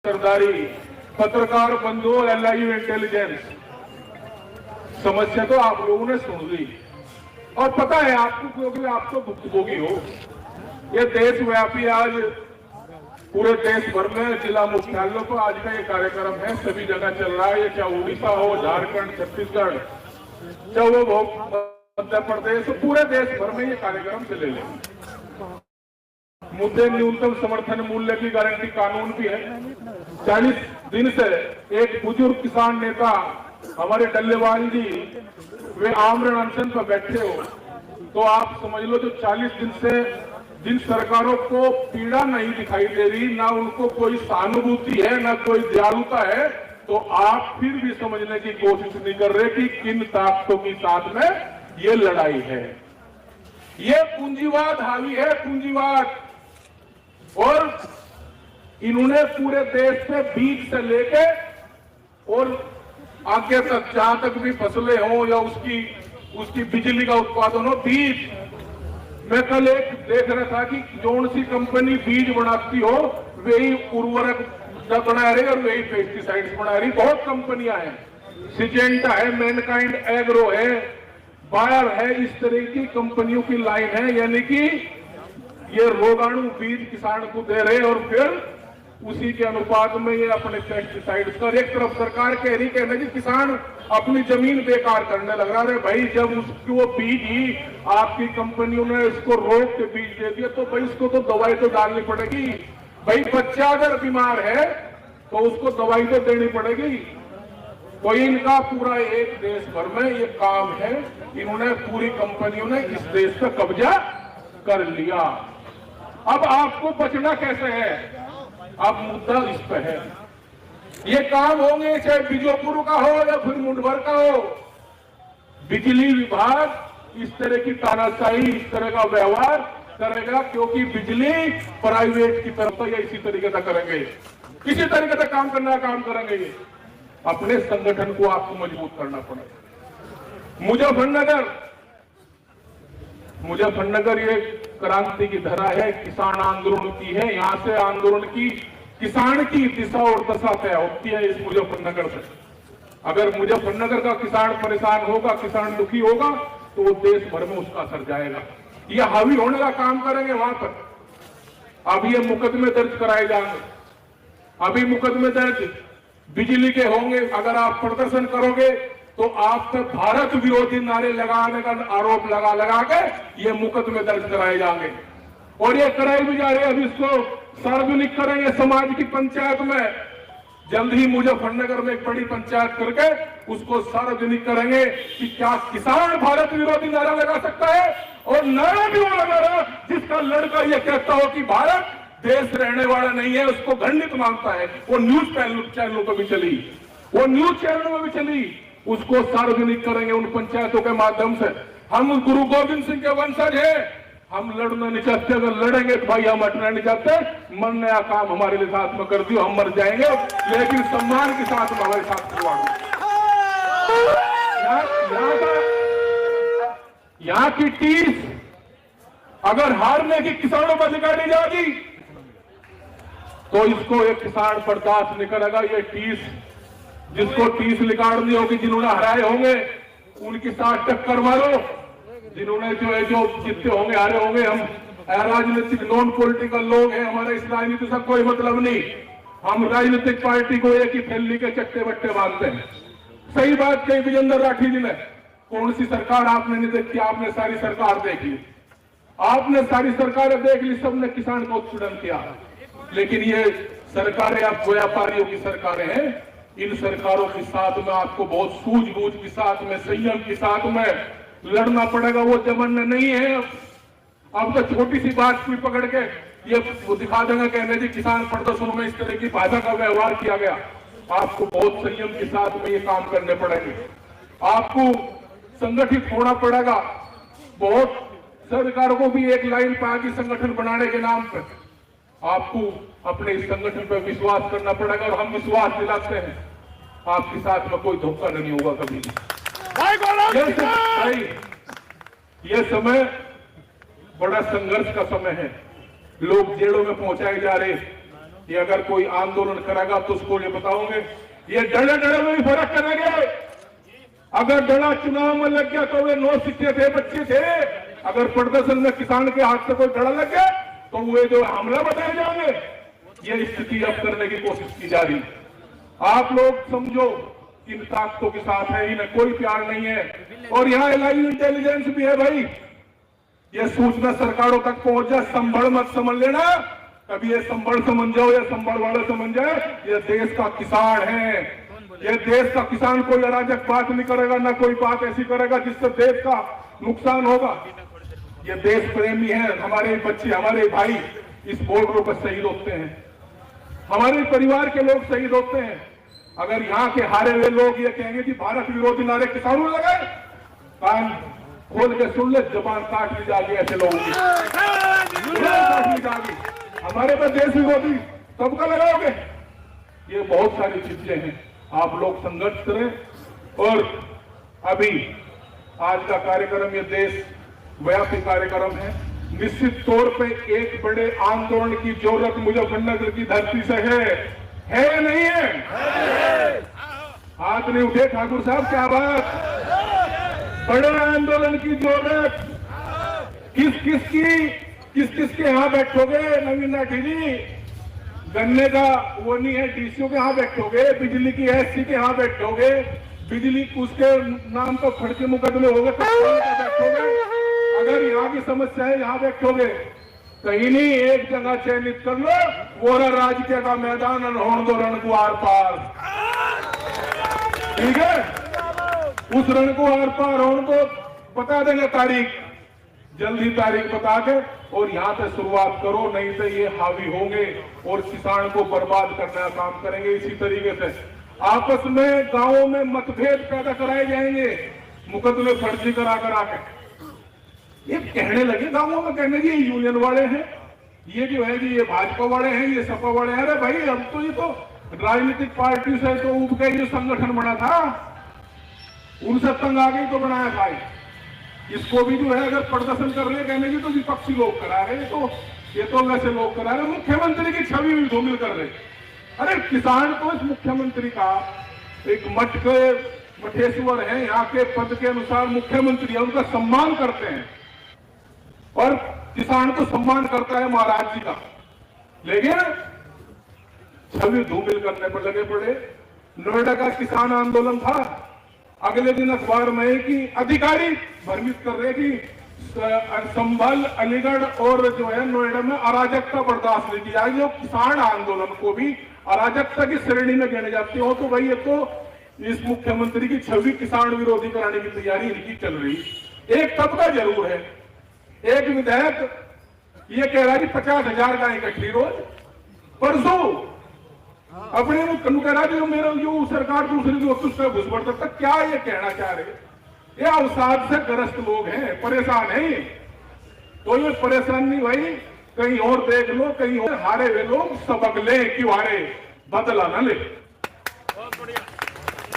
सरदारी, पत्रकार बंधु, LIU intelligence, समस्या तो आप लोगों ने सुन ली और पता है आपको, क्योंकि आप तो भुक्तभोगी हो। ये देशव्यापी आज पूरे देश भर में जिला मुख्यालयों पर आज का ये कार्यक्रम है, सभी जगह चल रहा है। ये चाहे उड़ीसा हो, झारखंड, छत्तीसगढ़, चाहे वो मध्य प्रदेश, पूरे देश भर में ये कार्यक्रम चलेगा। मुद्दे न्यूनतम समर्थन मूल्य की गारंटी कानून भी है। 40 दिन से एक बुजुर्ग किसान नेता हमारे डल्लेवाल जी, वे आमरण अनशन पर बैठे हो, तो आप समझ लो जो 40 दिन से जिन सरकारों को पीड़ा नहीं दिखाई दे रही, ना उनको कोई सहानुभूति है, ना कोई दयालुता है, तो आप फिर भी समझने की कोशिश नहीं कर रहे कि किन ताकतों के साथ में ये लड़ाई है। ये पूंजीवाद हावी है, पूंजीवाद। और इन्होंने पूरे देश पे बीज से लेके और आगे तक, जहां तक भी फसलें हो या उसकी बिजली का उत्पादन हो, बीज। मैं कल एक देख रहा था कि जौन सी कंपनी बीज बनाती हो वही उर्वरक बना रही और वही पेस्टिसाइड्स बना रही। बहुत कंपनियां हैं, सिजेंटा है, मैनकाइंड एग्रो है, बायर है, इस तरह की कंपनियों की लाइन है। यानी कि ये रोगाणु बीज किसान को दे रहे और फिर उसी के अनुपात में ये अपने पेस्टिसाइड्स का। एक तरफ सरकार कह रही कहना जी किसान अपनी जमीन बेकार करने लग रहा है। भाई जब उसकी वो बीज ही आपकी कंपनियों ने इसको रोक के बीज दे दिया, तो भाई इसको तो दवाई तो डालनी पड़ेगी। भाई बच्चा अगर बीमार है तो उसको दवाई तो देनी पड़ेगी। तो इनका पूरा एक देश भर में ये काम है। इन्होंने पूरी कंपनियों ने इस देश का कब्जा कर लिया। अब आपको बचना कैसे है? अब मुद्दा इस पे है। ये काम होंगे चाहे बीजोपुर का हो या फिर मुंडवर का हो, बिजली विभाग इस तरह की तानाशाही, इस तरह का व्यवहार करेगा, क्योंकि बिजली प्राइवेट की तरफ या इसी तरीके से करेंगे, किसी तरीके से काम करना काम करेंगे। ये अपने संगठन को आपको मजबूत करना पड़ेगा। मुजफ्फरनगर ये क्रांति की धरा है, किसान आंदोलन की है। यहाँ से आंदोलन की, किसान की दिशा और दशा तय होती है इस मुजफ्फरनगर से। अगर मुजफ्फरनगर का किसान परेशान होगा, किसान दुखी होगा, तो वो देश भर में उसका असर जाएगा। ये हावी होने का काम करेंगे वहां पर। अब ये मुकदमे दर्ज कराए जाएंगे, अभी मुकदमे दर्ज बिजली के होंगे। अगर आप प्रदर्शन करोगे तो आप पर भारत विरोधी नारे लगाने का आरोप लगा के ये मुकदमे दर्ज कराए जाएंगे। और ये कराए भी जा रहे हैं। अभी इसको सार्वजनिक करेंगे समाज की पंचायत में। जल्द ही मुजफ्फरनगर में एक बड़ी पंचायत करके उसको सार्वजनिक करेंगे कि क्या किसान भारत विरोधी नारा लगा सकता है। और नारा भी वो लगा रहा जिसका लड़का ये कहता हो कि भारत देश रहने वाला नहीं है, उसको खंडित मानता है। वो न्यूज चैनलों पर भी चली, वो न्यूज चैनलों में भी चली। उसको सार्वजनिक करेंगे उन पंचायतों के माध्यम से। हम गुरु गोविंद सिंह के वंशज हैं, हम लड़ना नहीं चाहते। अगर लड़ेंगे तो भाई हम हटना नहीं चाहते। मरने का काम हमारे लिए साथ में कर दियो, हम मर जाएंगे, लेकिन सम्मान के साथ हमारे साथ करवा दो। यहाँ की टीस अगर हारने की किसानों पर निकाली जाएगी तो इसको एक किसान बर्दाश्त नहीं करेगा। ये टीस, जिसको टीस निकालनी होगी, जिन्होंने हराए होंगे उनके साथ टक्कर मारो। जिन्होंने जो जीते होंगे, हारे होंगे, हम राजनीतिक नॉन पॉलिटिकल लोग हैं, हमारे इस राजनीति से कोई मतलब नहीं। हम राजनीतिक पार्टी को एक ही थैली के चट्टे बट्टे बांधते हैं। सही बात कही विजेंद्र राठी जी ने। कौन सी सरकार आपने नहीं देखी? आपने सारी सरकार देख ली, आपने सारी सरकारें देख ली, सबने किसान को उत्पीड़न किया। लेकिन ये सरकारें आप व्यापारियों की सरकारें हैं। इन सरकारों के साथ में आपको बहुत सूझबूझ के साथ में, संयम के साथ में लड़ना पड़ेगा। वो जमाना नहीं है। अब तो छोटी सी बात भी पकड़ के ये दिखा देंगे कहने जी किसान प्रदर्शनों में इस तरह की भाषा का व्यवहार किया गया। आपको बहुत संयम के साथ में ये काम करने पड़ेंगे। आपको संगठित होना पड़ेगा। बहुत सरकारों को भी एक लाइन पर आगे संगठन बनाने के नाम पर आपको अपने इस संगठन पर विश्वास करना पड़ेगा। और हम विश्वास दिलाते हैं आपके साथ में कोई धोखा नहीं होगा कभी। ये समय बड़ा संघर्ष का समय है। लोग जेलों में पहुंचाए जा रहे, कि अगर कोई आंदोलन करेगा तो उसको ये बताओगे। ये डरे डरे में भी फर्क करेंगे। अगर डरा चुनाव में लग गया तो वे 9 सिक्के थे, बच्चे थे। अगर प्रदर्शन में किसान के हाथ से कोई डरा लग गया तो वे जो हमला बताए जाएंगे। ये स्थिति अब करने की कोशिश की जा रही। आप लोग समझो, इन ताकतों के साथ है, इन्हें कोई प्यार नहीं है। और यहाँ लाइव इंटेलिजेंस भी है भाई। ये सूचना सरकारों तक पहुंच जाए, संभल मत समझ लेना। कभी ये संभल समझ जाओ या संभल वाले समझ जाए, ये देश का किसान है। ये देश का किसान कोई अराजक बात नहीं करेगा, ना कोई बात ऐसी करेगा जिससे देश का नुकसान होगा। ये देश प्रेमी है। हमारे बच्चे, हमारे भाई इस बॉर्डरों पर शहीद होते हैं, हमारे परिवार के लोग शहीद होते हैं। अगर यहाँ के हारे हुए लोग ये कहेंगे कि भारत विरोधी नारे किसानों लगाए, कान खोल के सुन ले, जबान काट ली जाएगी ऐसे लोगों की, काट ली जाएगी। हमारे पर देश विरोधी सबका लगाओगे। ये बहुत सारी चीजें हैं। आप लोग संघर्ष करें। और अभी आज का कार्यक्रम ये देश व्यापी कार्यक्रम है। निश्चित तौर पे एक बड़े आंदोलन की जरूरत मुजफ्फरनगर की धरती से है या नहीं है? हाथ नहीं उठे ठाकुर साहब, क्या बात? बड़े आंदोलन की जरूरत किस किस के यहाँ बैठोगे? नवीन नाठी जी, गन्ने का वो नहीं है, डीसीओ के यहाँ बैठोगे, बिजली की एससी के यहाँ बैठोगे, बिजली उसके नाम पर फड़के मुकदमे हो गए बैठोगे। अगर यहाँ की समस्या है यहाँ बैठोगे, कहीं नहीं, एक जगह चयनित कर लो, वो राजकीय का मैदान और दो रण को आर पार। ठीक है, उस रण को आर पार होने को बता देंगे तारीख, जल्दी तारीख बता के, और यहाँ से शुरुआत करो। नहीं तो ये हावी होंगे और किसान को बर्बाद करने का काम करेंगे। इसी तरीके से आपस में गांवों में मतभेद पैदा कराए जाएंगे, मुकदमे फर्जी करा के। ये कहने लगे गांवों में, कहने की यूनियन वाले हैं, ये जो है कि ये भाजपा वाले हैं, ये सपा वाले हैं। अरे भाई, अब तो ये तो राजनीतिक पार्टी से तो उठ के ये संगठन बना था, उनसे तंग आ गई तो बनाया था। इसको भी जो है अगर प्रदर्शन कर रहे कहने की तो विपक्षी लोग करा रहे, तो ये तो वैसे लोग करा रहे, मुख्यमंत्री की छवि भी धूमिल कर रहे। अरे किसान तो इस मुख्यमंत्री का एक मठ के मठेश्वर है, यहाँ के पद के अनुसार मुख्यमंत्री है, उनका सम्मान करते हैं और किसान को सम्मान करता है महाराज जी का। लेकिन छवि धूमिल करने पर लगे पड़े। नोएडा का किसान आंदोलन था, अगले दिन अखबार में कि अधिकारी भ्रमित कर रहे कि संभल, अलीगढ़ और जो है नोएडा में अराजकता बर्दाश्त नहीं की जाएगी। जो किसान आंदोलन को भी अराजकता की श्रेणी में गिने जाते हो, तो भाई ये तो इस मुख्यमंत्री की छवि किसान विरोधी कराने की तैयारी इनकी चल रही। एक तबका जरूर है, एक विधायक ये कह रहा है कि 50,000 गाय इकट्ठी रोज। परसों अपने कह रहा है मेरा जो सरकार दूसरी दोस्तों से घुस पड़ सकता। क्या ये कहना चाह रहे? ये अवसाद से ग्रस्त लोग हैं, परेशान हैं। तो ये परेशान नहीं भाई, कहीं और देख लो, कहीं और हारे हुए लोग सबक ले, क्यों हारे, बदला ना ले।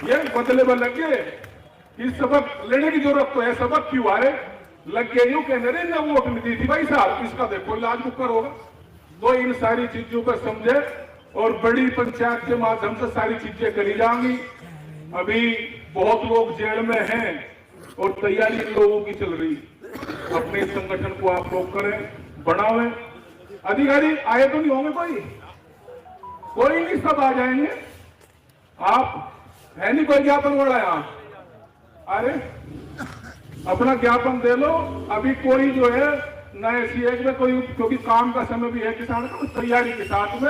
ये बदले में लग गए, इस सबक लेने की जरूरत तो है, सबक क्यों हारे लग गए। यूं कहने रहे ना वोट नहीं दी थी भाई साहब, इसका देखो इलाज मुकर होगा। तो इन सारी चीजों पर समझे और बड़ी पंचायत के माध्यम से सारी चीजें करी जाएंगी। अभी बहुत लोग जेल में हैं और तैयारी इन लोगों की चल रही। अपने संगठन को आप लोग करें, बढ़ावें। अधिकारी आए तो नहीं होंगे, कोई नहीं, सब आ जाएंगे। आप है नहीं कोई ज्ञापन वाला यहाँ? अरे अपना ज्ञापन दे लो। अभी कोई जो है नए सीएच में कोई, क्योंकि काम का समय भी है किसान का, तैयारी के साथ में